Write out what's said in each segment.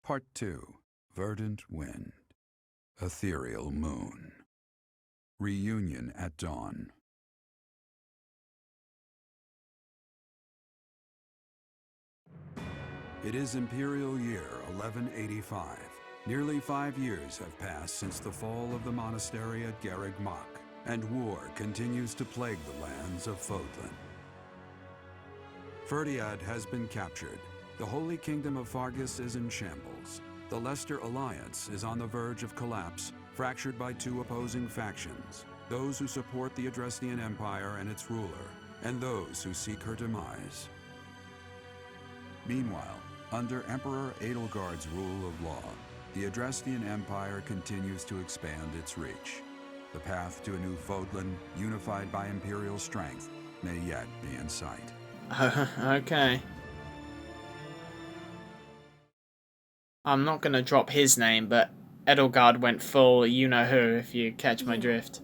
Part 2. Verdant Wind. Ethereal Moon. Reunion at Dawn. It is Imperial Year 1185. Nearly 5 years have passed since the fall of the monastery at Garreg Mach, and war continues to plague the lands of Fodlan. Ferdiad has been captured. The Holy Kingdom of Fargus is in shambles. The Leicester Alliance is on the verge of collapse, fractured by two opposing factions: those who support the Adrestian Empire and its ruler, and those who seek her demise. Meanwhile, under Emperor Edelgard's rule of law, the Adrestian Empire continues to expand its reach. The path to a new Fodlan, unified by Imperial strength, may yet be in sight. Okay. I'm not gonna drop his name, but Edelgard went full you-know-who, if you catch my drift.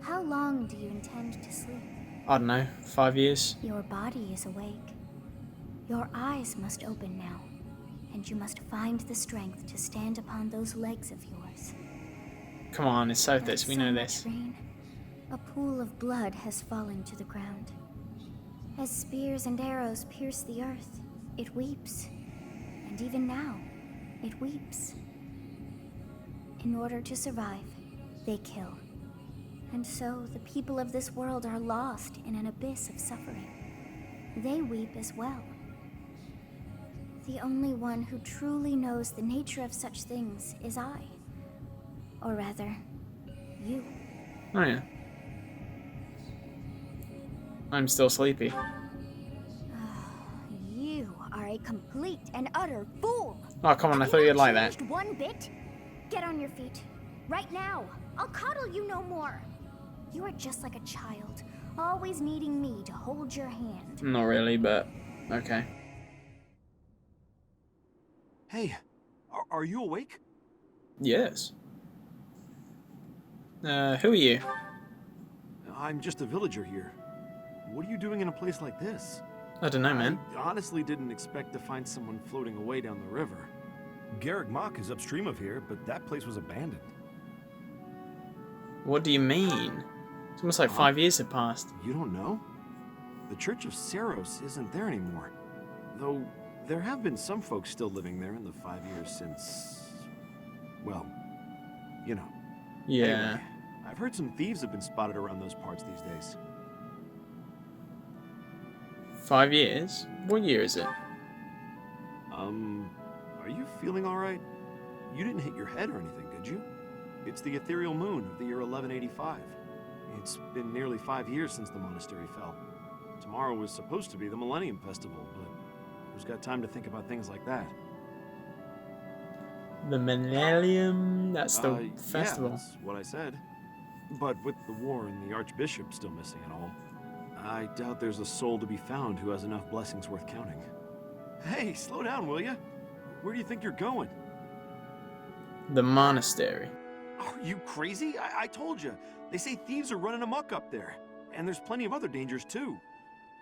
How long do you intend to sleep? I don't know, 5 years? Your body is awake. Your eyes must open now, and you must find the strength to stand upon those legs of yours. Come on, it's Sothis, After we so know much this. rain, a pool of blood has fallen to the ground. As spears and arrows pierce the earth, it weeps. And even now, it weeps. In order to survive, they kill. And so the people of this world are lost in an abyss of suffering. They weep as well. The only one who truly knows the nature of such things is I. Or rather, you. Oh yeah. I'm still sleepy. You are a complete and utter fool! Oh, come on, I thought you'd like that. Changed one bit? Get on your feet. Right now. I'll coddle you no more. You are just like a child, always needing me to hold your hand. Not really, but okay. Hey, are you awake? Yes. Who are you? I'm just a villager here. What are you doing in a place like this? I don't know, man. I honestly didn't expect to find someone floating away down the river. Garreg Mach is upstream of here, but that place was abandoned. What do you mean? It's almost like 5 years have passed. You don't know? The Church of Seros isn't there anymore. Though, there have been some folks still living there in the 5 years since... well, you know. Yeah. Anyway, I've heard some thieves have been spotted around those parts these days. 5 years? What year is it? Are you feeling alright? You didn't hit your head or anything, did you? It's the ethereal moon of the year 1185. It's been nearly 5 years since the monastery fell. Tomorrow was supposed to be the Millennium Festival, but who's got time to think about things like that? The Millennium? That's the festival. Yeah, that's what I said. But with the war and the Archbishop still missing and all, I doubt there's a soul to be found who has enough blessings worth counting. Hey, slow down, will ya? Where do you think you're going? The Monastery. Are you crazy? I told you. They say thieves are running amok up there. And there's plenty of other dangers, too.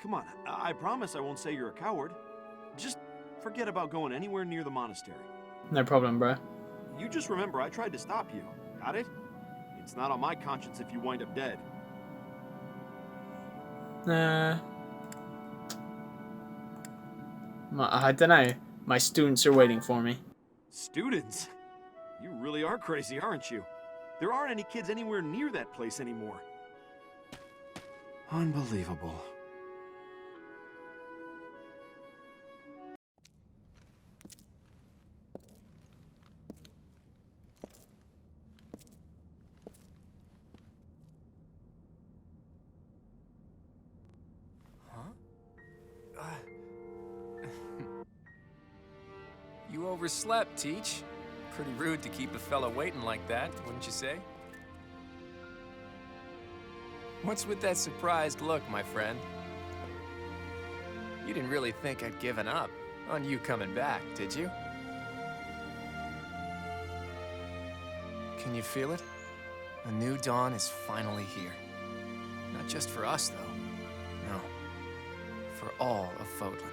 Come on, I promise I won't say you're a coward. Just forget about going anywhere near the monastery. No problem, bro. You just remember I tried to stop you. Got it? It's not on my conscience if you wind up dead. I don't know. My students are waiting for me. Students? You really are crazy, aren't you? There aren't any kids anywhere near that place anymore. Unbelievable. You overslept, Teach. Pretty rude to keep a fella waiting like that, wouldn't you say? What's with that surprised look, my friend? You didn't really think I'd given up on you coming back, did you? Can you feel it? A new dawn is finally here. Not just for us, though. No. For all of Fodlan.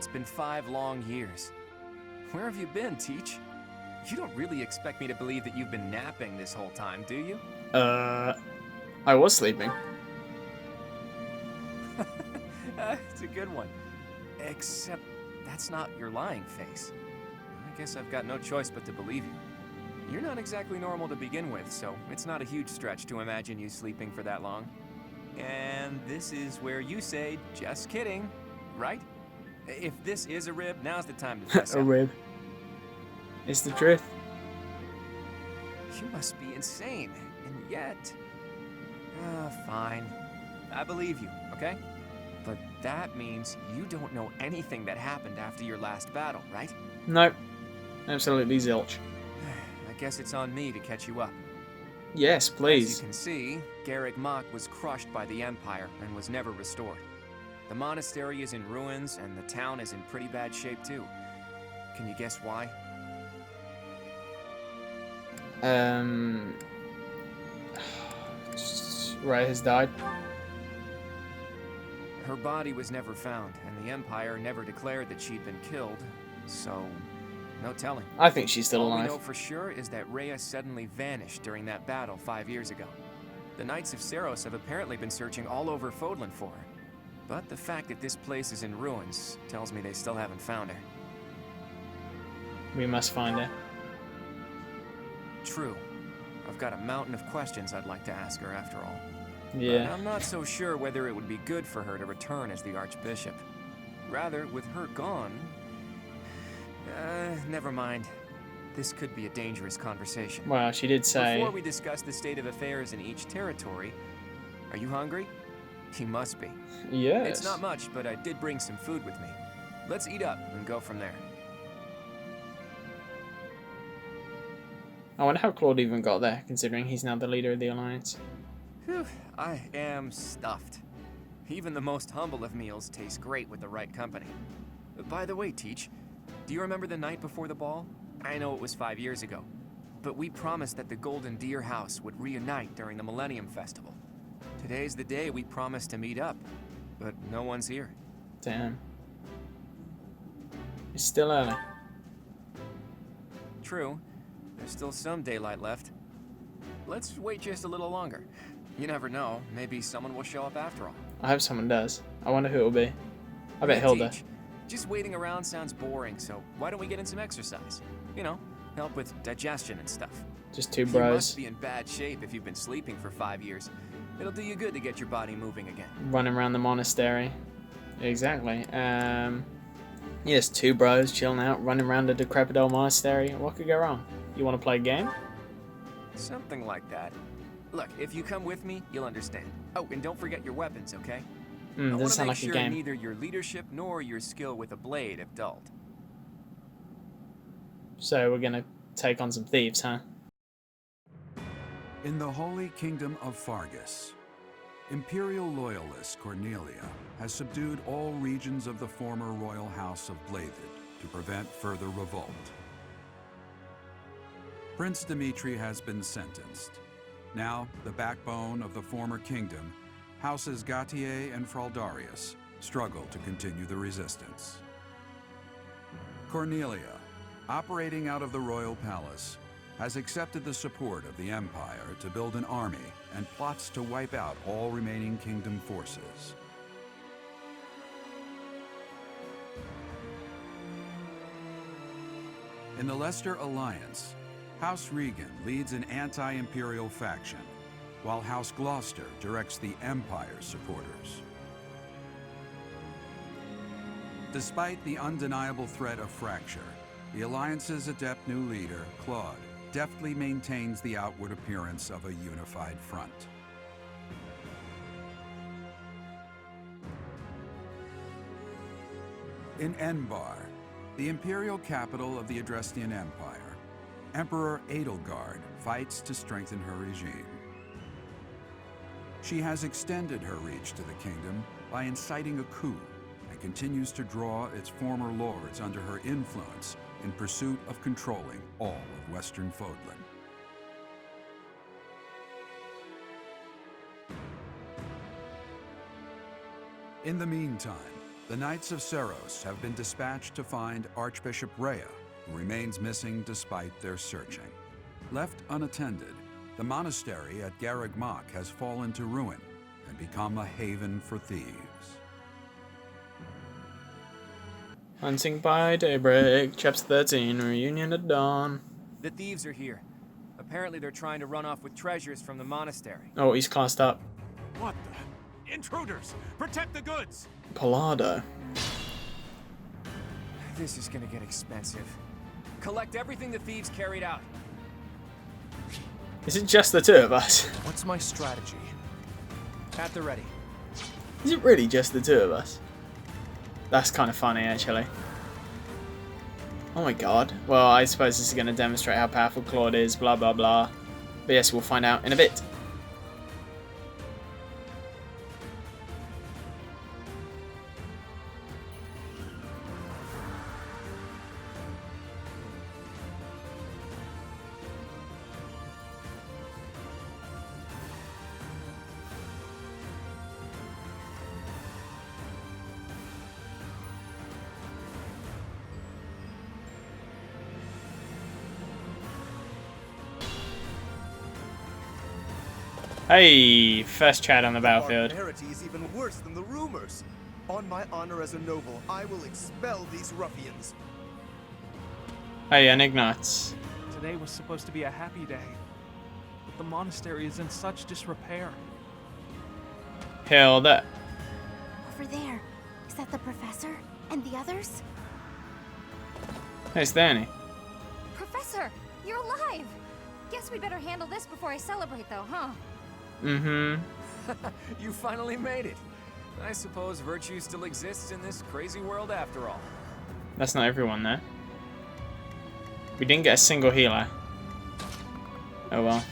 It's been 5 long years. Where have you been, Teach? You don't really expect me to believe that you've been napping this whole time, do you? I was sleeping. It's a good one. Except that's not your lying face. I guess I've got no choice but to believe you. You're not exactly normal to begin with, so it's not a huge stretch to imagine you sleeping for that long. And this is where you say, just kidding, right? If this is a rib, now's the time to fess A up. rib. It's the truth. You must be insane, and yet... fine. I believe you, okay? But that means you don't know anything that happened after your last battle, right? Nope. Absolutely zilch. I guess it's on me to catch you up. Yes, As you please. can see, Garrick Mach was crushed by the Empire and was never restored. The monastery is in ruins, and the town is in pretty bad shape too. Can you guess why? Rhea has died. Her body was never found, and the Empire never declared that she'd been killed, so no telling. I think she's still All we alive. know for sure is that Rhea suddenly vanished during that battle 5 years ago. The Knights of Seros have apparently been searching all over Fodlan for her. But the fact that this place is in ruins tells me they still haven't found her. We must find her. True. I've got a mountain of questions I'd like to ask her after all. Yeah. But I'm not so sure whether it would be good for her to return as the Archbishop. Rather, with her gone... never mind. This could be a dangerous conversation. Well, she did say... Before we discuss the state of affairs in each territory, are you hungry? You must be. Yes. It's not much, but I did bring some food with me. Let's eat up and go from there. I wonder how Claude even got there, considering he's now the leader of the Alliance. Whew, I am stuffed. Even the most humble of meals taste great with the right company. By the way, Teach, do you remember the night before the ball? I know it was 5 years ago, but we promised that the Golden Deer House would reunite during the Millennium Festival. Today's the day we promised to meet up, but no one's here. Damn. It's still early. True, there's still some daylight left. Let's wait just a little longer. You never know, maybe someone will show up after all. I hope someone does. I wonder who it'll be. I bet Hey, Hilda. Teach, just waiting around sounds boring, so why don't we get in some exercise? You know, help with digestion and stuff. Just two You bros must be in bad shape if you've been sleeping for 5 years. It'll do you good to get your body moving again. running around the monastery. Exactly. Yes, two bros chilling out, running around the decrepit old monastery. What could go wrong? You want to play a game? Something like that. Look, if you come with me, you'll understand. Oh, and don't forget your weapons, okay? I Doesn't want to sound make like a sure game. neither your leadership nor your skill with a blade have dulled. So we're gonna take on some thieves, huh? In the Holy Kingdom of Fargus, Imperial loyalist Cornelia has subdued all regions of the former royal house of Blathed to prevent further revolt. Prince Dimitri has been sentenced. Now, the backbone of the former kingdom, Houses Gautier and Fraldarius, struggle to continue the resistance. Cornelia, operating out of the royal palace, has accepted the support of the Empire to build an army and plots to wipe out all remaining kingdom forces. In the Leicester Alliance, House Regan leads an anti-imperial faction, while House Gloucester directs the Empire's supporters. Despite the undeniable threat of fracture, the Alliance's adept new leader, Claude, deftly maintains the outward appearance of a unified front. In Enbar, the imperial capital of the Adrestian Empire, Emperor Edelgard fights to strengthen her regime. She has extended her reach to the kingdom by inciting a coup and continues to draw its former lords under her influence in pursuit of controlling all of Western Fodlan. In the meantime, The Knights of Seros have been dispatched to find Archbishop Rhea, who remains missing despite their searching. Left unattended, the monastery at Garreg Mach has fallen to ruin and become a haven for thieves. Hunting by daybreak, chapter 13, reunion at dawn. The thieves are here. Apparently they're trying to run off with treasures from the monastery. Oh, he's classed up. What the? Intruders! Protect the goods! Palado. This is gonna get expensive. Collect everything the thieves carried out. Is it just the two of us? What's my strategy? At the ready. Is it really just the two of us? That's kind of funny, actually. Oh my god. Well, I suppose this is going to demonstrate how powerful Claude is, blah blah blah. But yes, we'll find out in a bit. Hey, first chat on the battlefield. Barbarity is even worse than the rumors. On my honor as a noble, I will expel these ruffians. Hey, Enignats. Today was supposed to be a happy day, but the monastery is in such disrepair. Hell that. Over there. Is that the professor? And the others? Hey, Stanley. Professor, you're alive! Guess we better handle this before I celebrate, though, huh? Mm-hmm. You finally made it. I suppose virtue still exists in this crazy world after all. That's not everyone there. We didn't get a single healer. Oh well.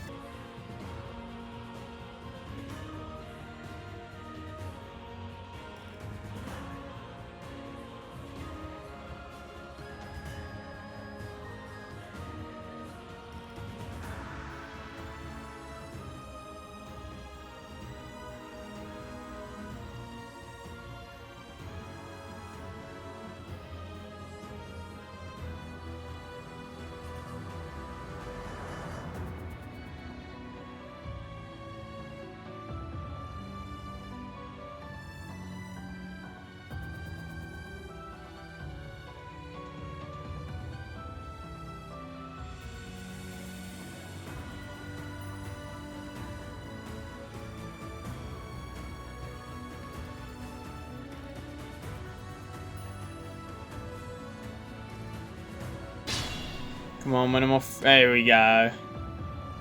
Come on, win him off. There we go.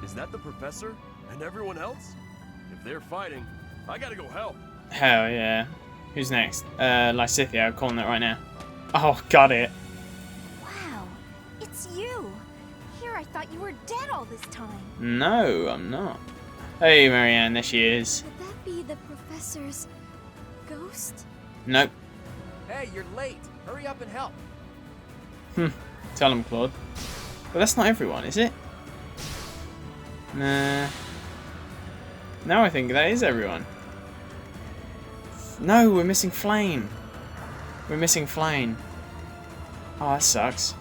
Is that the professor? And everyone else? If they're fighting, I gotta go help. Hell yeah. Who's next? Lysithia, I'm calling it right now. Oh, got it. Wow, it's you! Here I thought you were dead all this time. No, I'm not. Hey, Marianne, there she is. Could that be the professor's ghost? Nope. Hey, you're late. Hurry up and help. Tell him, Claude. But that's not everyone, is it? Nah. Now I think that is everyone. No, we're missing Flame. We're missing Flame. Oh, that sucks.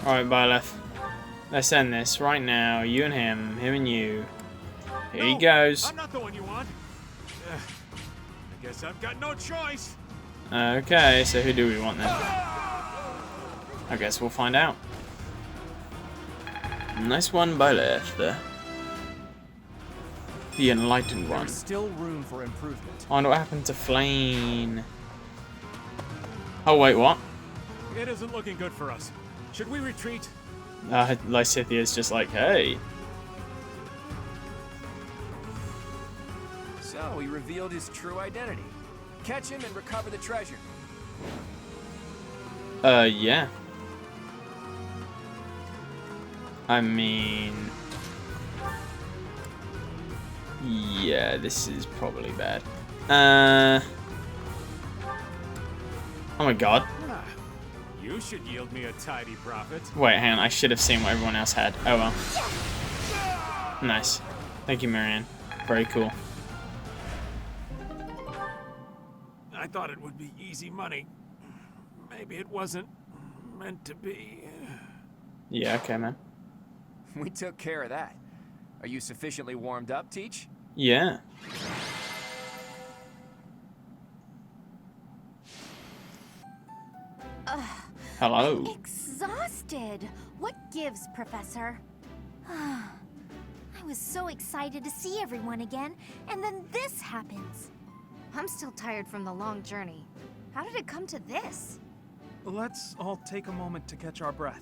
Alright, Byleth. Let's end this right now. You and him and you. Here he goes. I'm not the one you want. I guess I've got no choice. Okay, so who do we want then? I guess we'll find out. Nice one, Byleth. The enlightened one. There's still room for improvement. I wonder what happened to Flame. Oh wait, what? It isn't looking good for us. Should we retreat? Lysithia's just like, hey. So he revealed his true identity. Catch him and recover the treasure. Yeah. I mean... yeah, this is probably bad. Oh my god. You should yield me a tidy profit. Wait, hang on. I should have seen what everyone else had. Oh well. Nice. Thank you, Marianne. Very cool. I thought it would be easy money. Maybe it wasn't meant to be. Yeah, okay, man. We took care of that. Are you sufficiently warmed up, Teach? Yeah. Hello. I'm exhausted. What gives, Professor? I was so excited to see everyone again, and then this happens. I'm still tired from the long journey. How did it come to this? Let's all take a moment to catch our breath.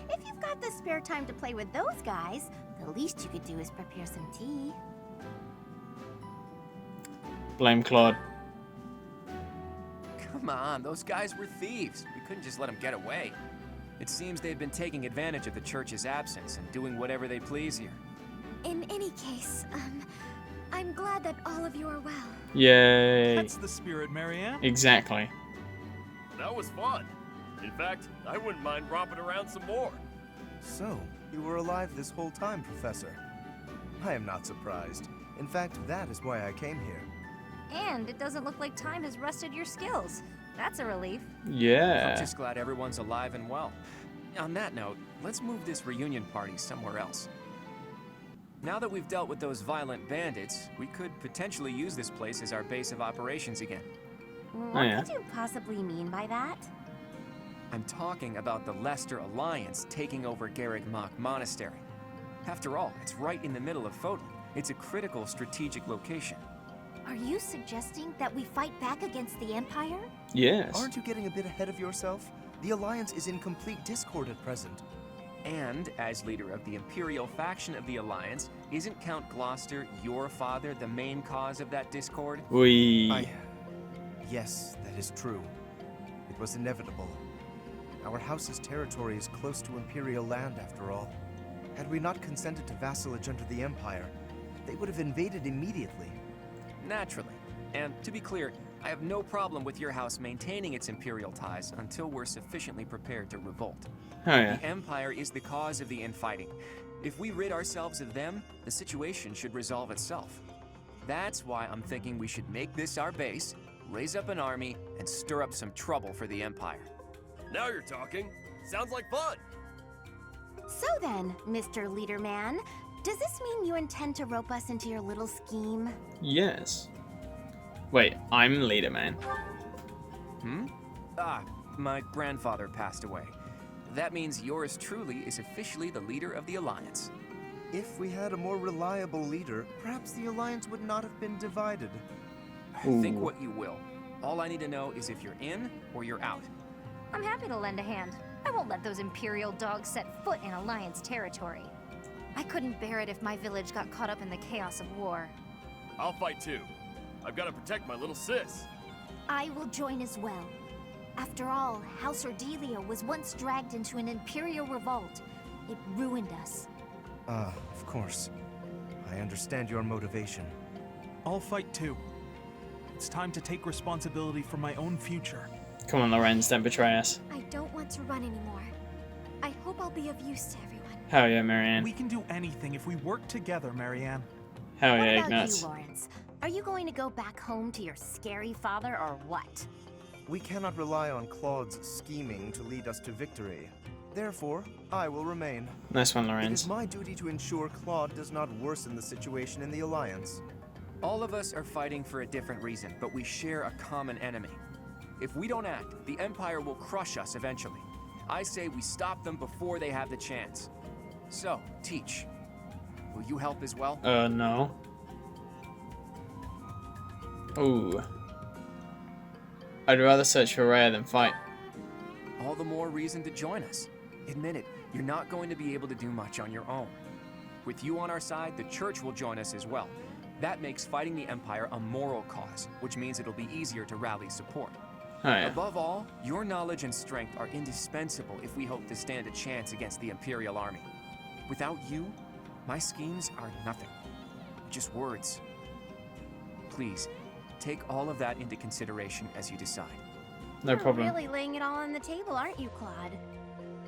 If you've got the spare time to play with those guys, the least you could do is prepare some tea. Blame Claude. Come on, those guys were thieves. We couldn't just let them get away. It seems they've been taking advantage of the church's absence and doing whatever they please here. In any case, I'm glad that all of you are well. Yay. That's the spirit, Marianne. Exactly. That was fun. In fact, I wouldn't mind romping around some more. So, you were alive this whole time, Professor. I am not surprised. In fact, that is why I came here. And it doesn't look like time has rusted your skills. That's a relief. Yeah. I'm just glad everyone's alive and well. On that note, let's move this reunion party somewhere else. Now that we've dealt with those violent bandits, we could potentially use this place as our base of operations again. What yeah. could you possibly mean by that? I'm talking about the Leicester Alliance taking over Garreg Mach Monastery. After all, it's right in the middle of Fodlan. It's a critical strategic location. Are you suggesting that we fight back against the Empire? Yes. Aren't you getting a bit ahead of yourself? The Alliance is in complete discord at present. And, as leader of the Imperial faction of the Alliance, isn't Count Gloucester, your father, the main cause of that discord? Yes, that is true. It was inevitable. Our house's territory is close to Imperial land, after all. Had we not consented to vassalage under the Empire, they would have invaded immediately. Naturally. And to be clear, I have no problem with your house maintaining its Imperial ties until we're sufficiently prepared to revolt. Oh yeah. The Empire is the cause of the infighting. If we rid ourselves of them, the situation should resolve itself. That's why I'm thinking we should make this our base, raise up an army, and stir up some trouble for the Empire. Now you're talking. Sounds like fun. So then, Mr. Leaderman, does this mean you intend to rope us into your little scheme? Yes. Wait, I'm leader, man. My grandfather passed away. That means yours truly is officially the leader of the Alliance. If we had a more reliable leader, perhaps the Alliance would not have been divided. Think what you will. All I need to know is if you're in or you're out. I'm happy to lend a hand. I won't let those Imperial dogs set foot in Alliance territory. I couldn't bear it if my village got caught up in the chaos of war. I'll fight too. I've got to protect my little sis. I will join as well. After all, House Ordelia was once dragged into an Imperial revolt. It ruined us. Of course. I understand your motivation. I'll fight too. It's time to take responsibility for my own future. Come on, Lorenz, don't betray us. I don't want to run anymore. I hope I'll be of use to everyone. Hell yeah, Marianne. We can do anything if we work together, Marianne. Hell What yeah, about Ignatz. you, Lawrence? Are you going to go back home to your scary father or what? We cannot rely on Claude's scheming to lead us to victory. Therefore, I will remain. Nice one, It Lorenz. is my duty to ensure Claude does not worsen the situation in the Alliance. All of us are fighting for a different reason, but we share a common enemy. If we don't act, the Empire will crush us eventually. I say we stop them before they have the chance. So, Teach, will you help as well? No. Ooh. I'd rather search for Rhea than fight. All the more reason to join us. Admit it, you're not going to be able to do much on your own. With you on our side, the Church will join us as well. That makes fighting the Empire a moral cause, which means it'll be easier to rally support. Oh yeah. Above all, your knowledge and strength are indispensable if we hope to stand a chance against the Imperial Army. Without you, my schemes are nothing. Just words. Please, take all of that into consideration as you decide. No problem. You're really laying it all on the table, aren't you, Claude?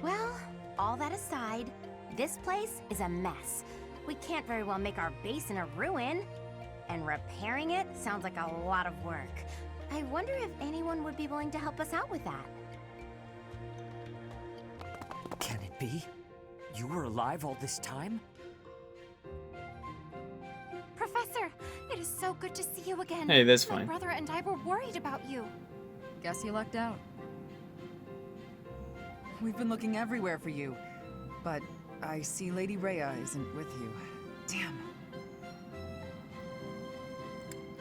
Well, all that aside, this place is a mess. We can't very well make our base in a ruin. And repairing it sounds like a lot of work. I wonder if anyone would be willing to help us out with that. Can it be? You were alive all this time? Professor, it is so good to see you again. Hey, that's My fine. brother and I were worried about you. Guess you lucked out. We've been looking everywhere for you, but I see Lady Rhea isn't with you. Damn.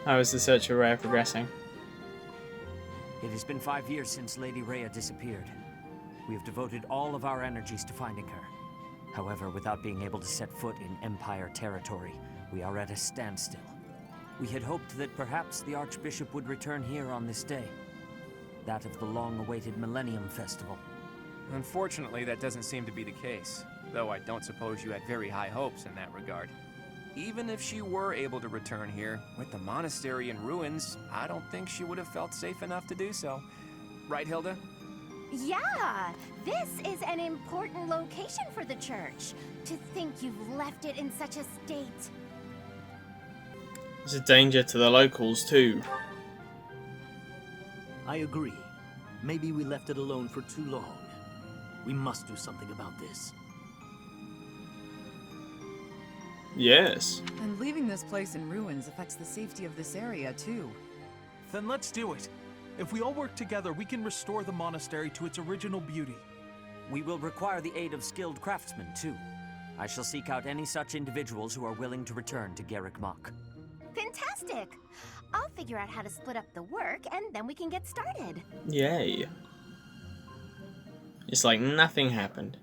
How is the search for Rhea progressing? It has been 5 years since Lady Rhea disappeared. We have devoted all of our energies to finding her. However, without being able to set foot in Empire territory, we are at a standstill. We had hoped that perhaps the Archbishop would return here on this day. That of the long-awaited Millennium Festival. Unfortunately, that doesn't seem to be the case, though I don't suppose you had very high hopes in that regard. Even if she were able to return here, with the monastery in ruins, I don't think she would have felt safe enough to do so. Right, Hilda? Yeah, this is an important location for the church. To think you've left it in such a state. It's a danger to the locals too. I agree. Maybe we left it alone for too long. We must do something about this. Yes. And leaving this place in ruins affects the safety of this area, too. Then let's do it. If we all work together, we can restore the monastery to its original beauty. We will require the aid of skilled craftsmen, too. I shall seek out any such individuals who are willing to return to Garrick Mach. Fantastic! I'll figure out how to split up the work, and then we can get started. Yay. It's like nothing happened.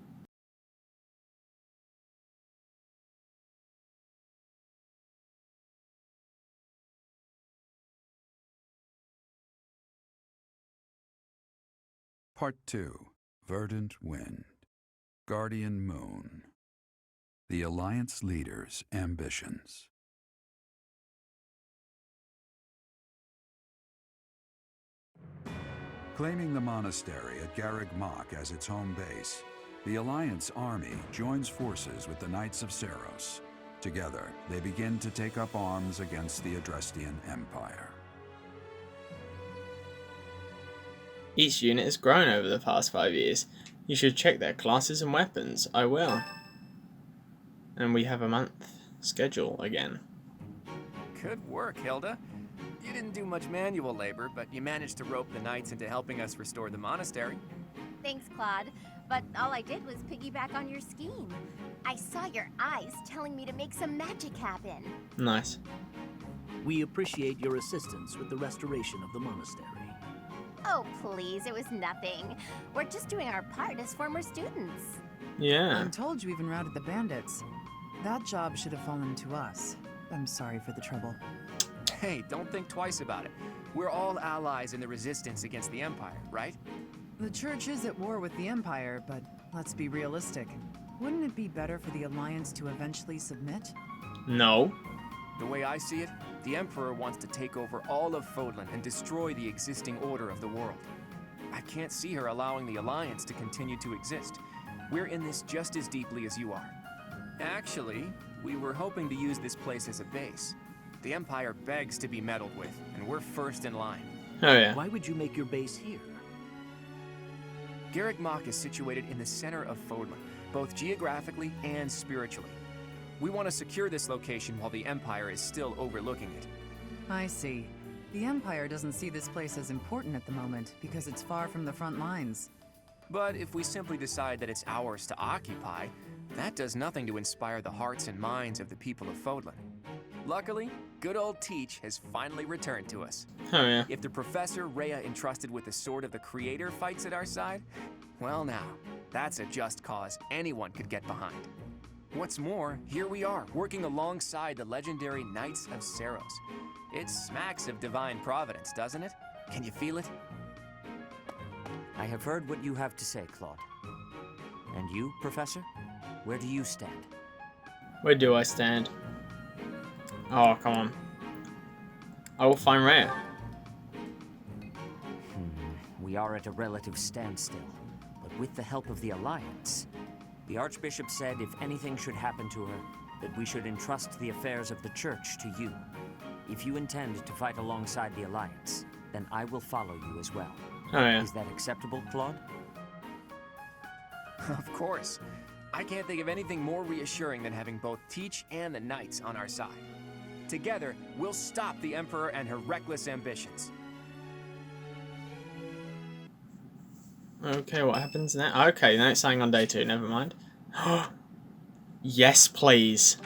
Part 2. Verdant Wind. Guardian Moon. The Alliance Leader's Ambitions. Claiming the monastery at Garrick Mach as its home base, the Alliance army joins forces with the Knights of Seros. Together, they begin to take up arms against the Adrestian Empire. Each unit has grown over the past 5 years. You should check their classes and weapons. I will. And we have a month schedule again. Good work, Hilda. You didn't do much manual labor, but you managed to rope the knights into helping us restore the monastery. Thanks, Claude. But all I did was piggyback on your scheme. I saw your eyes telling me to make some magic happen. Nice. We appreciate your assistance with the restoration of the monastery. Oh, please, it was nothing. We're just doing our part as former students. Yeah. I'm told you even routed the bandits. That job should have fallen to us. I'm sorry for the trouble. Hey, don't think twice about it. We're all allies in the resistance against the Empire, right? The Church is at war with the Empire, but let's be realistic. Wouldn't it be better for the Alliance to eventually submit? No. The way I see it, the Emperor wants to take over all of Fodlan and destroy the existing order of the world. I can't see her allowing the Alliance to continue to exist. We're in this just as deeply as you are. Actually, we were hoping to use this place as a base. The Empire begs to be meddled with, and we're first in line. Oh yeah. Why would you make your base here? Garrick Mach is situated in the center of Fodlan, both geographically and spiritually. We want to secure this location while the Empire is still overlooking it. I see. The Empire doesn't see this place as important at the moment because it's far from the front lines. But if we simply decide that it's ours to occupy, that does nothing to inspire the hearts and minds of the people of Fodlan. Luckily, good old Teach has finally returned to us. Oh yeah. If the Professor Rhea entrusted with the Sword of the Creator fights at our side, well now, that's a just cause anyone could get behind. What's more, here we are, working alongside the legendary Knights of Seros. It smacks of divine providence, doesn't it? Can you feel it? I have heard what you have to say, Claude. And you, Professor? Where do you stand? Where do I stand? Oh, come on. I will find Rhea. We are at a relative standstill, but with the help of the Alliance, the Archbishop said if anything should happen to her, that we should entrust the affairs of the Church to you. If you intend to fight alongside the Alliance, then I will follow you as well. Oh yeah. Is that acceptable, Claude? Of course. I can't think of anything more reassuring than having both Teach and the Knights on our side. Together, we'll stop the Emperor and her reckless ambitions. Okay, what happens now? Okay, now it's saying on day 2, never mind. Yes, please.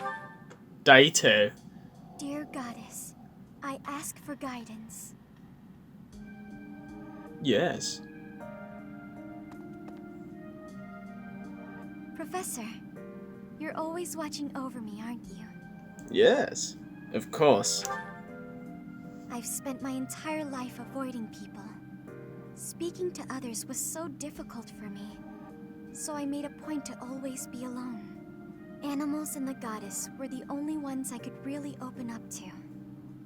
Day 2. Dear Goddess, I ask for guidance. Yes. Professor, you're always watching over me, aren't you? Yes. Of course. I've spent my entire life avoiding people. Speaking to others was so difficult for me, so I made a point to always be alone. Animals and the goddess were the only ones I could really open up to.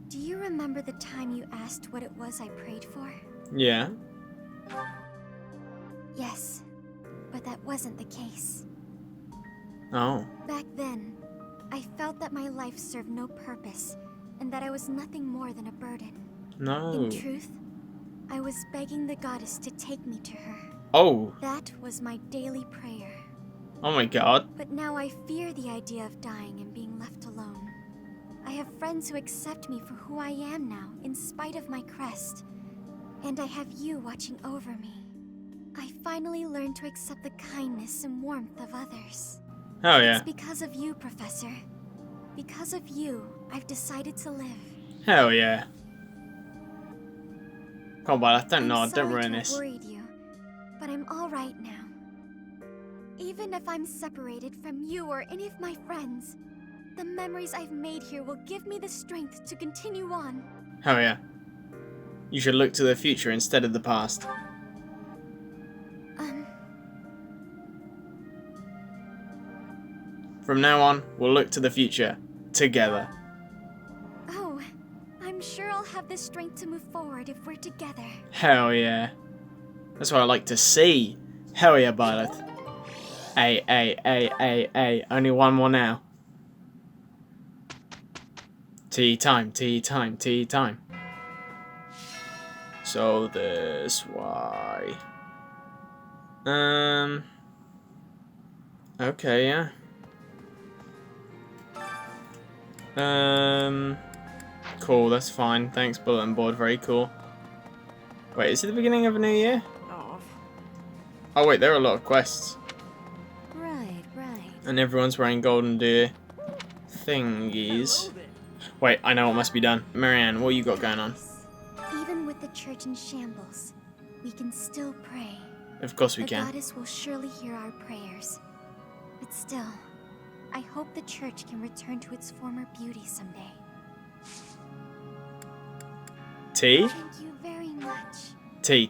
Do you remember the time you asked what it was I prayed for? Yeah. Yes, but that wasn't the case. Oh. Back then, I felt that my life served no purpose, and that I was nothing more than a burden. No. In truth, I was begging the goddess to take me to her. Oh. That was my daily prayer. Oh my god. But now I fear the idea of dying and being left alone. I have friends who accept me for who I am now, in spite of my crest. And I have you watching over me. I finally learned to accept the kindness and warmth of others. Oh yeah. It's because of you, Professor. Because of you, I've decided to live. Hell yeah. Come on, Violet, don't nod, don't ruin I'm this. sorry to have worried you, but I'm all right now. Even if I'm separated from you or any of my friends, the memories I've made here will give me the strength to continue on. Hell yeah. You should look to the future instead of the past. From now on, we'll look to the future. Together. Oh, I'm sure I'll have the strength to move forward if we're together. Hell yeah. That's what I like to see. Hell yeah, Violet. Ay. Only one more now. Tea time. So this why. Okay, yeah. Cool, that's fine. Thanks, bulletin board, very cool. Wait, is it the beginning of a new year? Oh wait, there are a lot of quests. Right. And everyone's wearing golden deer thingies. Wait, I know what must be done. Marianne, what you got going on? Even with the church in shambles, we can still pray. Of course we The can. goddess will surely hear our prayers. But still, I hope the church can return to its former beauty someday. Tea? Thank you very much. Tea.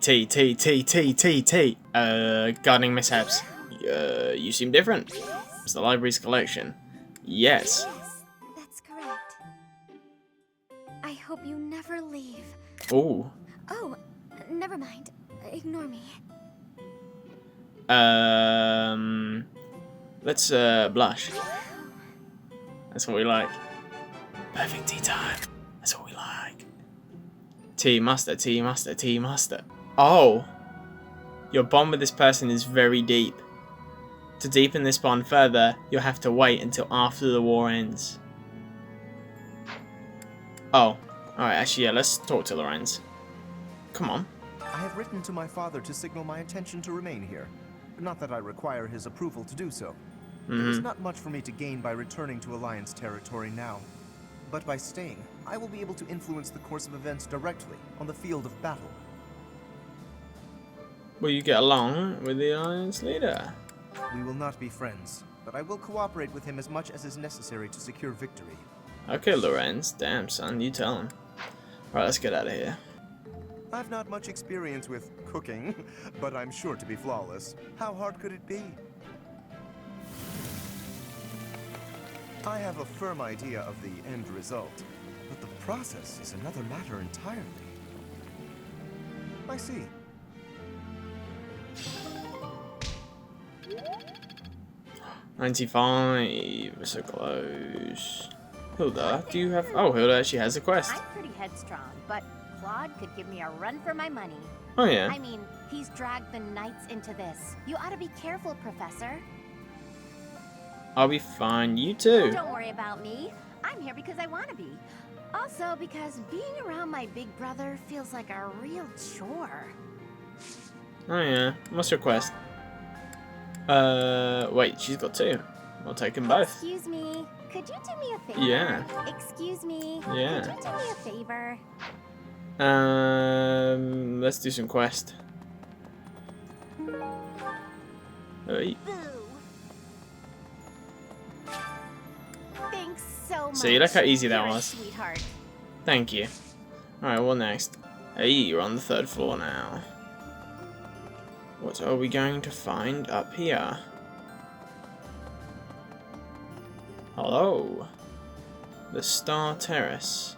Gardening mishaps. You seem different. It's the library's collection. Yes. Yes, that's correct. I hope you never leave. Ooh. Oh, never mind. Ignore me. Let's blush. That's what we like. Perfect tea time. That's what we like. Tea mustard, tea mustard, tea mustard. Oh! Your bond with this person is very deep. To deepen this bond further, you'll have to wait until after the war ends. Oh. Alright, actually, yeah, let's talk to Lorenz. Come on. I have written to my father to signal my intention to remain here. Not that I require his approval to do so. There is not much for me to gain by returning to Alliance territory now. But by staying, I will be able to influence the course of events directly on the field of battle. Will you get along with the Alliance leader? We will not be friends, but I will cooperate with him as much as is necessary to secure victory. Okay, Lorenz. Damn, son, you tell him. Alright, let's get out of here. I've not much experience with cooking, but I'm sure to be flawless. How hard could it be? I have a firm idea of the end result, but the process is another matter entirely. I see. $95, so close. Hilda, do you have... Oh, Hilda actually has a quest. I'm pretty headstrong, but Claude could give me a run for my money. Oh, yeah. I mean, he's dragged the knights into this. You ought to be careful, Professor. I'll be fine. You too. Don't worry about me. I'm here because I want to be. Also, because being around my big brother feels like a real chore. Oh, yeah. What's your quest? Wait, she's got two. I'll take them both. Excuse me. Could you do me a favor? Yeah. Excuse me. Yeah. Could you do me a favor? Let's do some quest. Hey. Thanks so much. See, look how easy that You're a was. sweetheart. Thank you. Alright, what next? Hey, you're on the 3rd floor now. What are we going to find up here? Hello. The Star Terrace.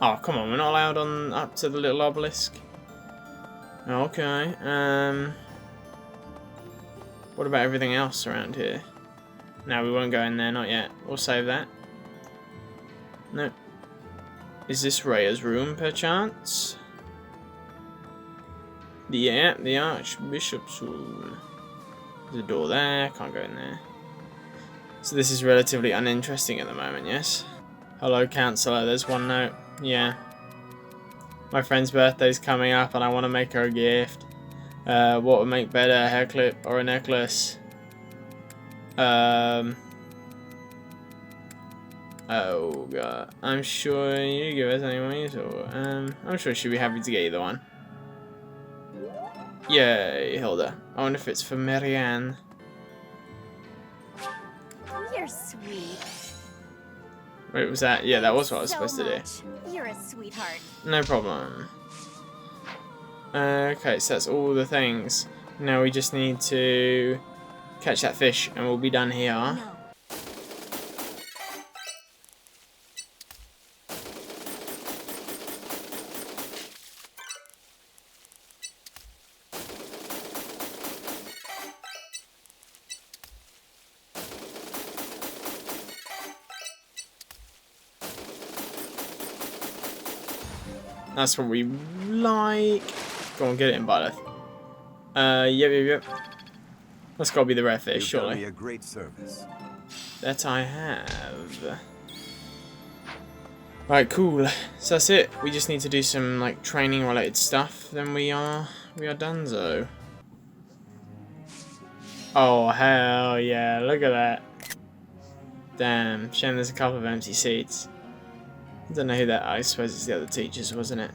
Oh, come on, we're not allowed on up to the little obelisk. Okay, what about everything else around here? No, we won't go in there, not yet. We'll save that. No. Is this Rhea's room, perchance? Yeah, the Archbishop's room. There's a door there, can't go in there. So this is relatively uninteresting at the moment, yes? Hello, Councillor, there's one note. Yeah. My friend's birthday's coming up and I want to make her a gift. What would make better, a hair clip or a necklace? Oh god. I'm sure you give us anyways, or I'm sure she'll be happy to get either one. Yay, Hilda. I wonder if it's for Marianne. You're sweet. Wait, was that? Yeah, that was what I was supposed to do. You're a sweetheart. No problem. Okay, so that's all the things. Now we just need to catch that fish and we'll be done here. No. That's what we like. Go on, get it in, Byleth. Yep. That's gotta be the rare fish, surely. You've done me a great service. That I have. Right, cool. So that's it. We just need to do some like training related stuff. Then we are donezo. Oh hell yeah! Look at that. Damn. Shame there's a couple of empty seats. I don't know who that. I suppose it's the other teachers, wasn't it?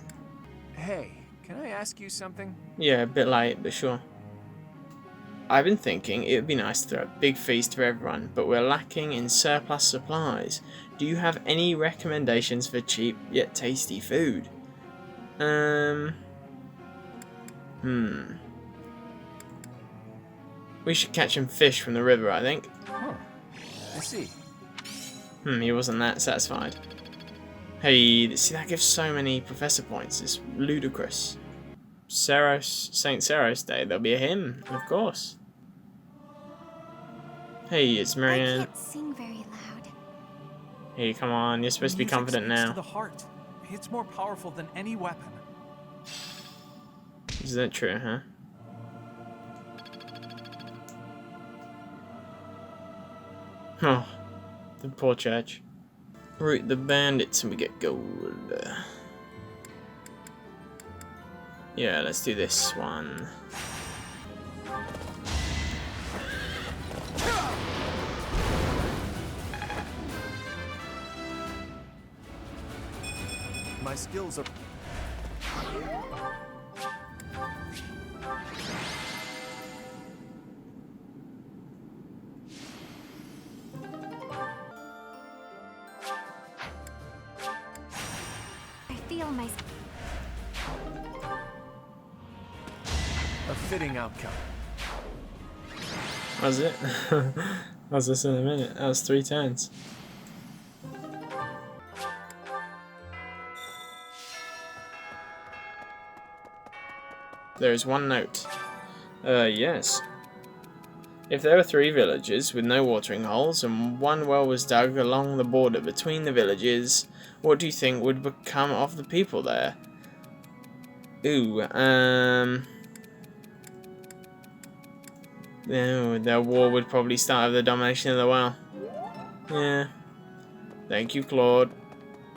Hey, can I ask you something? Yeah, a bit late, but sure. I've been thinking it would be nice to throw a big feast for everyone, but we're lacking in surplus supplies. Do you have any recommendations for cheap yet tasty food? We should catch some fish from the river, I think. Oh, I see. He wasn't that satisfied. Hey, see, that gives so many professor points. It's ludicrous. Saint Saros Day. There'll be a hymn, of course. Hey, it's Marianne. I can't sing very loud. Hey, come on. You're supposed to be confident Music's now. to the heart. It's more powerful than any weapon. Is that true, huh? Oh, the poor church. Root the bandits and we get gold. Yeah, let's do this one. My skills are... I feel my... A fitting outcome. Was it? How's this in a minute? That was 3 turns. There is one note. Yes. If there were 3 villages with no watering holes and one well was dug along the border between the villages, what do you think would become of the people there? Ooh, no, their war would probably start with the domination of the well. Yeah. Thank you, Claude.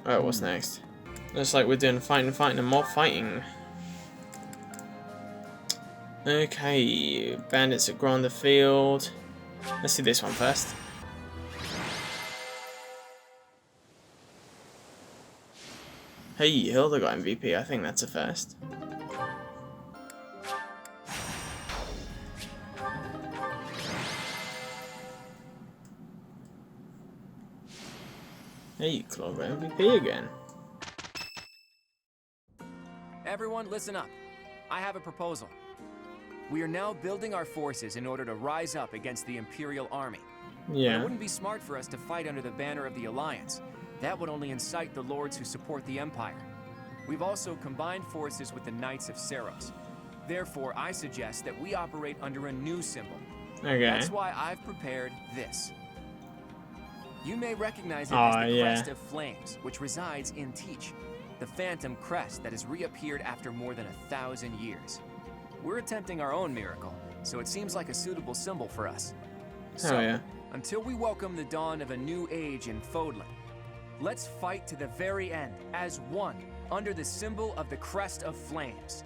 Alright, what's next? Looks like we're doing fighting, and more fighting. Okay, bandits at Grande Field. Let's do this one first. Hey, Hilda got MVP. I think that's a first. Hey, Claude got MVP again. Everyone, listen up. I have a proposal. We are now building our forces in order to rise up against the Imperial Army. Yeah. It wouldn't be smart for us to fight under the banner of the Alliance. That would only incite the lords who support the Empire. We've also combined forces with the Knights of Seros. Therefore, I suggest that we operate under a new symbol. Okay. That's why I've prepared this. You may recognize it as the Crest of Flames, which resides in Teach, the phantom crest that has reappeared after more than 1,000 years. We're attempting our own miracle, so it seems like a suitable symbol for us. So, until we welcome the dawn of a new age in Fodlan, let's fight to the very end, as one, under the symbol of the Crest of Flames.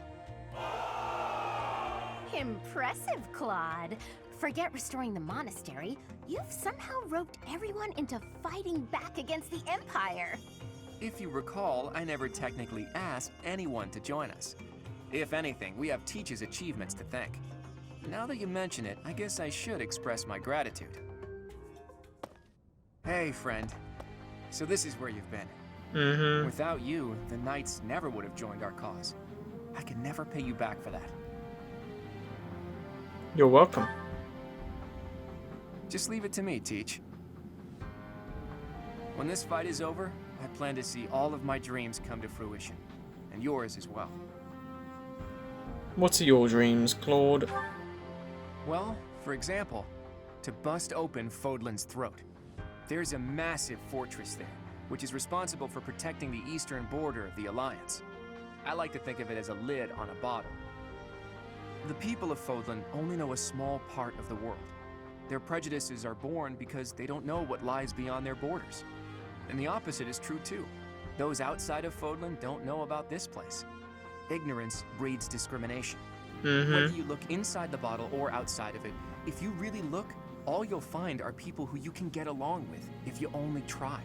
Impressive, Claude. Forget restoring the monastery. You've somehow roped everyone into fighting back against the Empire. If you recall, I never technically asked anyone to join us. If anything, we have Teach's achievements to thank. Now that you mention it, I guess I should express my gratitude. Hey, friend. So this is where you've been. Without you, the Knights never would have joined our cause. I can never pay you back for that. You're welcome. Just leave it to me, Teach. When this fight is over, I plan to see all of my dreams come to fruition. And yours as well. What are your dreams, Claude? Well, for example, to bust open Fodlan's throat. There's a massive fortress there, which is responsible for protecting the eastern border of the Alliance. I like to think of it as a lid on a bottle. The people of Fodlan only know a small part of the world. Their prejudices are born because they don't know what lies beyond their borders. And the opposite is true too. Those outside of Fodlan don't know about this place. Ignorance breeds discrimination. Whether you look inside the bottle or outside of it, if you really look, all you'll find are people who you can get along with if you only try.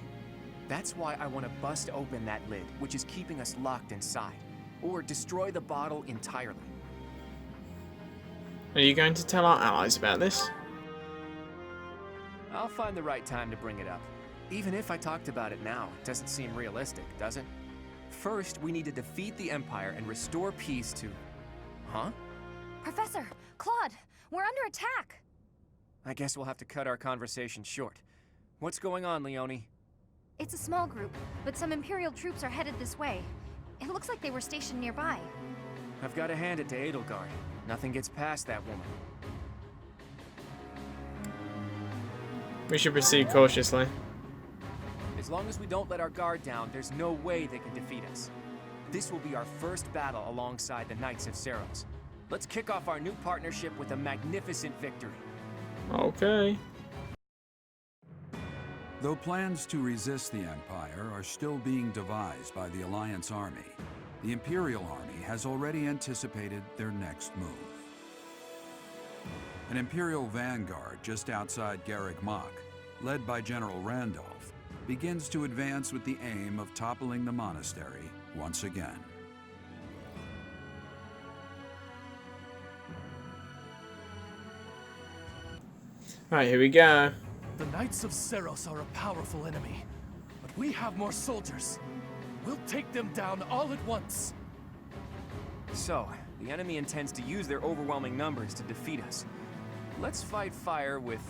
That's why I want to bust open that lid, which is keeping us locked inside, or destroy the bottle entirely. Are you going to tell our allies about this? I'll find the right time to bring it up. Even if I talked about it now, it doesn't seem realistic, does it? First, we need to defeat the Empire and restore peace to... Huh? Professor, Claude, we're under attack. I guess we'll have to cut our conversation short. What's going on, Leonie? It's a small group, but some Imperial troops are headed this way. It looks like they were stationed nearby. I've got to hand it to Edelgard. Nothing gets past that woman. We should proceed cautiously. As long as we don't let our guard down, there's no way they can defeat us. This will be our first battle alongside the Knights of Seros. Let's kick off our new partnership with a magnificent victory. Okay. Though plans to resist the Empire are still being devised by the Alliance army, the Imperial army has already anticipated their next move. An Imperial vanguard just outside Garreg Mach, led by General Randolph, begins to advance with the aim of toppling the monastery once again. Right, here we go. The Knights of Seros are a powerful enemy, but we have more soldiers. We'll take them down all at once. So, the enemy intends to use their overwhelming numbers to defeat us. Let's fight fire with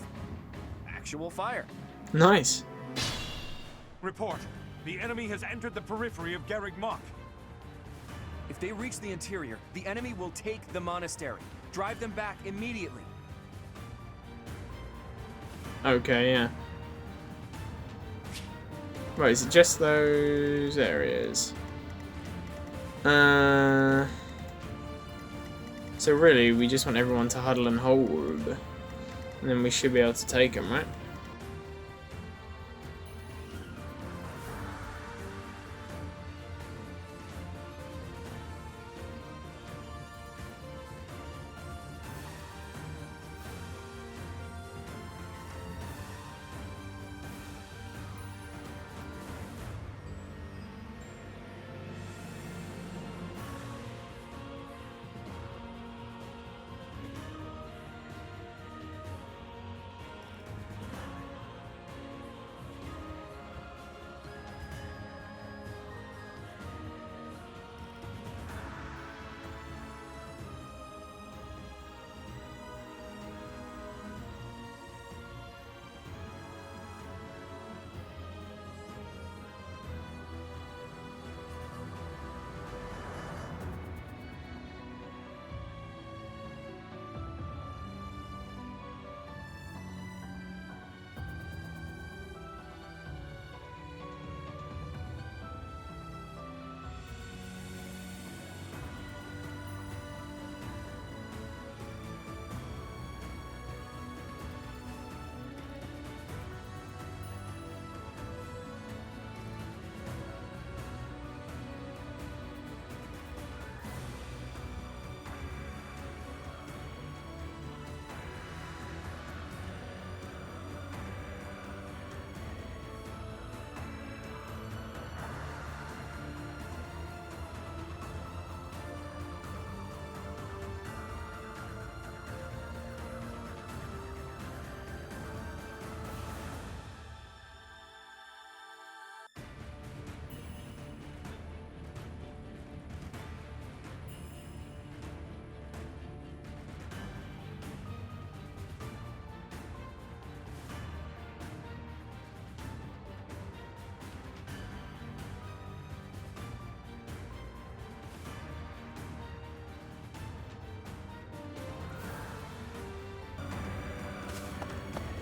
actual fire. Nice. Report. The enemy has entered the periphery of Garreg Mach. If they reach the interior, the enemy will take the monastery. Drive them back immediately. Okay, yeah. Right, is it just those areas? So really, we just want everyone to huddle and hold. And then we should be able to take them, right?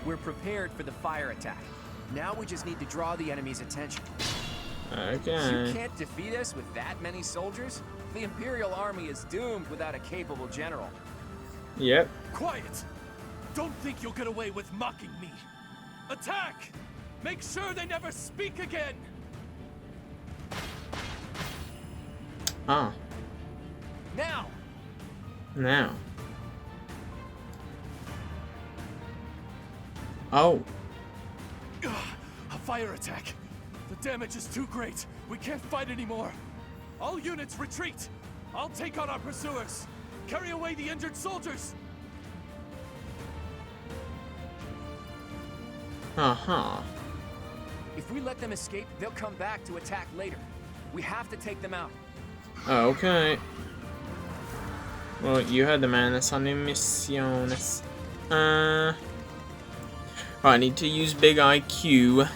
We're prepared for the fire attack. Now we just need to draw the enemy's attention. Okay. You can't defeat us with that many soldiers? The Imperial army is doomed without a capable general. Yep. Quiet! Don't think you'll get away with mocking me. Attack! Make sure they never speak again! Ah. Now! Now. Oh. A fire attack. The damage is too great. We can't fight anymore. All units retreat. I'll take on our pursuers. Carry away the injured soldiers. Uh-huh. If we let them escape, they'll come back to attack later. We have to take them out. Okay. Well, you heard the man. That's on misiones. Right, I need to use big IQ.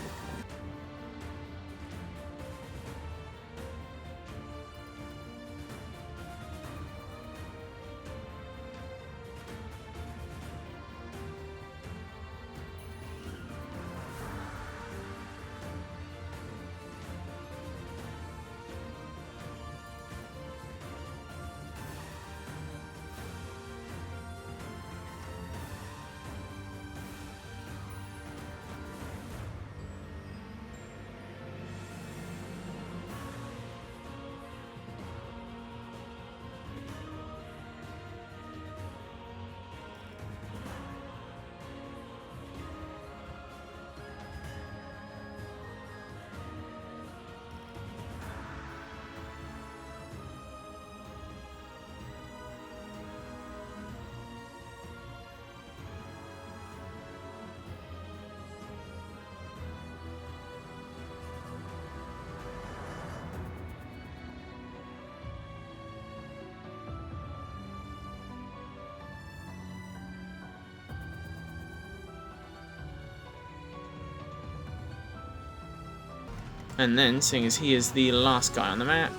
And then, seeing as he is the last guy on the map,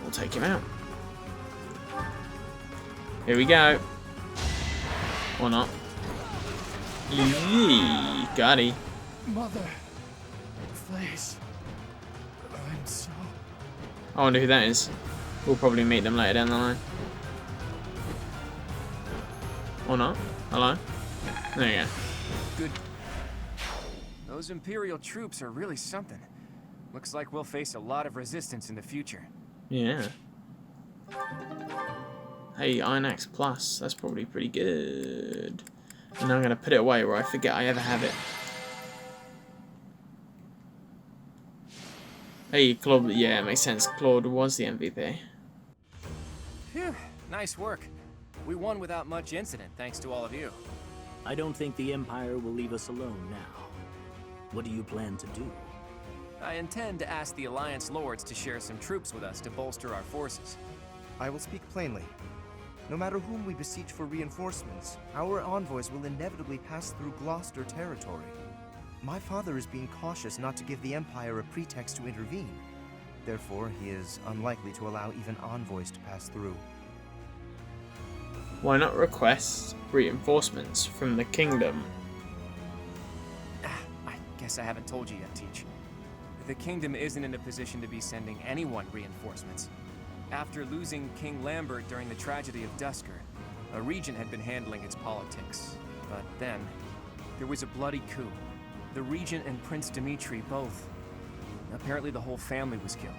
we'll take him out. Here we go. Or not. Yee, got he. Mother, please. I'm so... I wonder who that is. We'll probably meet them later down the line. Or not. Hello? There you go. Good. Those Imperial troops are really something. Looks like we'll face a lot of resistance in the future. Yeah. Hey, Iron Axe Plus. That's probably pretty good. And I'm going to put it away where I forget I ever have it. Hey, Claude. Yeah, it makes sense. Claude was the MVP. Phew, nice work. We won without much incident, thanks to all of you. I don't think the Empire will leave us alone now. What do you plan to do? I intend to ask the Alliance Lords to share some troops with us to bolster our forces. I will speak plainly. No matter whom we beseech for reinforcements, our envoys will inevitably pass through Gloucester territory. My father is being cautious not to give the Empire a pretext to intervene. Therefore, he is unlikely to allow even envoys to pass through. Why not request reinforcements from the kingdom? I guess I haven't told you yet, Teach. The kingdom isn't in a position to be sending anyone reinforcements. After losing King Lambert during the tragedy of Dusker, a regent had been handling its politics. But then, there was a bloody coup. The regent and Prince Dimitri both. Apparently the whole family was killed.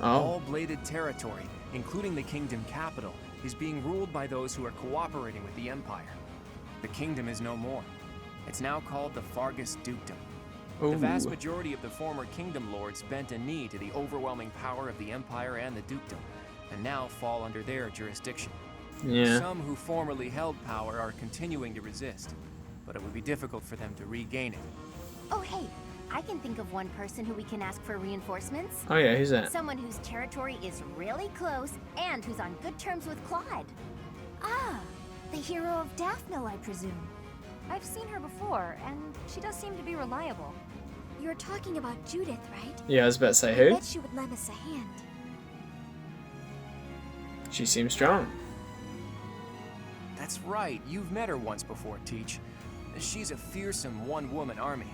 Oh. All bladed territory, including the kingdom capital, is being ruled by those who are cooperating with the Empire. The kingdom is no more. It's now called the Fargus Dukedom. Ooh. The vast majority of the former kingdom lords bent a knee to the overwhelming power of the Empire and the Dukedom, and now fall under their jurisdiction. Yeah. Some who formerly held power are continuing to resist, but it would be difficult for them to regain it. Oh, hey, I can think of one person who we can ask for reinforcements. Oh yeah, who's that? Someone whose territory is really close and who's on good terms with Claude. Ah, the hero of Daphne, I presume. I've seen her before, and she does seem to be reliable. You're talking about Judith, right? Yeah, I was about to say I who? bet she would lend us a hand. She seems strong. That's right, you've met her once before, Teach. She's a fearsome one-woman army.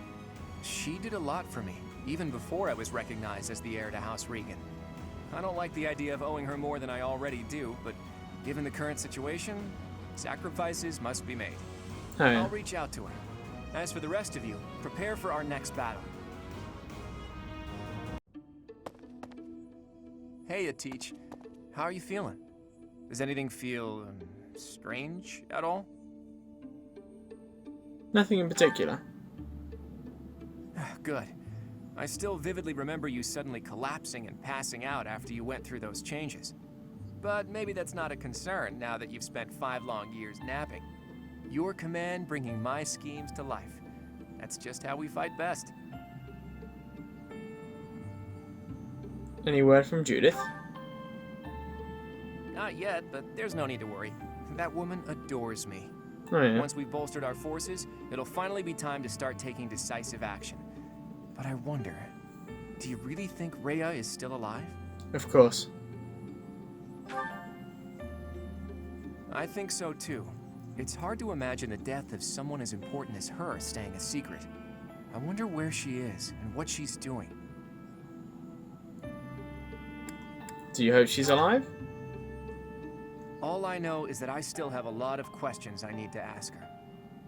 She did a lot for me, even before I was recognized as the heir to House Regan. I don't like the idea of owing her more than I already do, but given the current situation, sacrifices must be made. Oh, yeah. I'll reach out to her. As for the rest of you, prepare for our next battle. Hey, Teach. How are you feeling? Does anything feel strange at all? Nothing in particular. Good. I still vividly remember you suddenly collapsing and passing out after you went through those changes. But maybe that's not a concern now that you've spent 5 long years napping. Your command bringing my schemes to life. That's just how we fight best. Any word from Judith? Not yet, but there's no need to worry. That woman adores me. Oh yeah. Once we've bolstered our forces, it'll finally be time to start taking decisive action. But I wonder, do you really think Rhea is still alive? Of course. I think so too. It's hard to imagine the death of someone as important as her staying a secret. I wonder where she is and what she's doing. Do you hope she's alive? All I know is that I still have a lot of questions I need to ask her.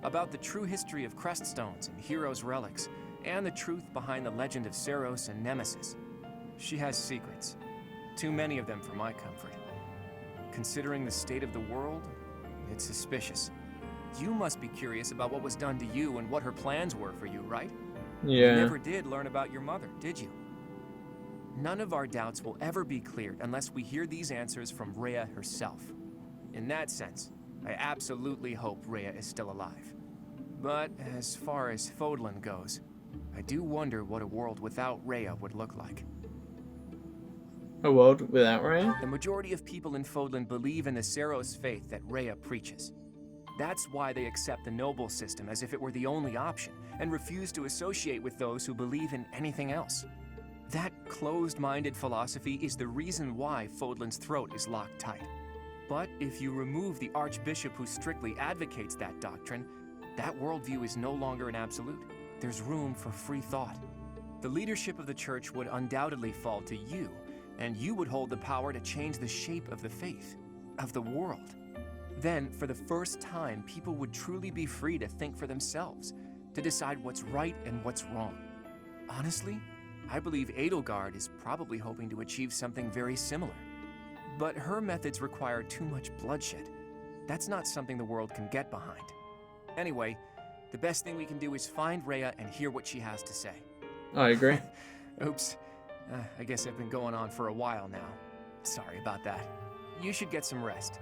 About the true history of Creststones and Heroes' Relics, and the truth behind the legend of Seros and Nemesis. She has secrets. Too many of them for my comfort. Considering the state of the world, it's suspicious. You must be curious about what was done to you and what her plans were for you, right? Yeah. You never did learn about your mother, did you? None of our doubts will ever be cleared unless we hear these answers from Rhea herself. In that sense, I absolutely hope Rhea is still alive. But as far as Fodlan goes, I do wonder what a world without Rhea would look like. A world without Rhea? The majority of people in Fodlan believe in the Seros faith that Rhea preaches. That's why they accept the noble system as if it were the only option, and refuse to associate with those who believe in anything else. That closed-minded philosophy is the reason why Fodlan's throat is locked tight. But if you remove the archbishop who strictly advocates that doctrine, that worldview is no longer an absolute. There's room for free thought. The leadership of the church would undoubtedly fall to you, and you would hold the power to change the shape of the faith, of the world. Then, for the first time, people would truly be free to think for themselves, to decide what's right and what's wrong. Honestly, I believe Edelgard is probably hoping to achieve something very similar. But her methods require too much bloodshed. That's not something the world can get behind. Anyway, the best thing we can do is find Rhea and hear what she has to say. I agree. Oops. I guess I've been going on for a while now. Sorry about that. You should get some rest.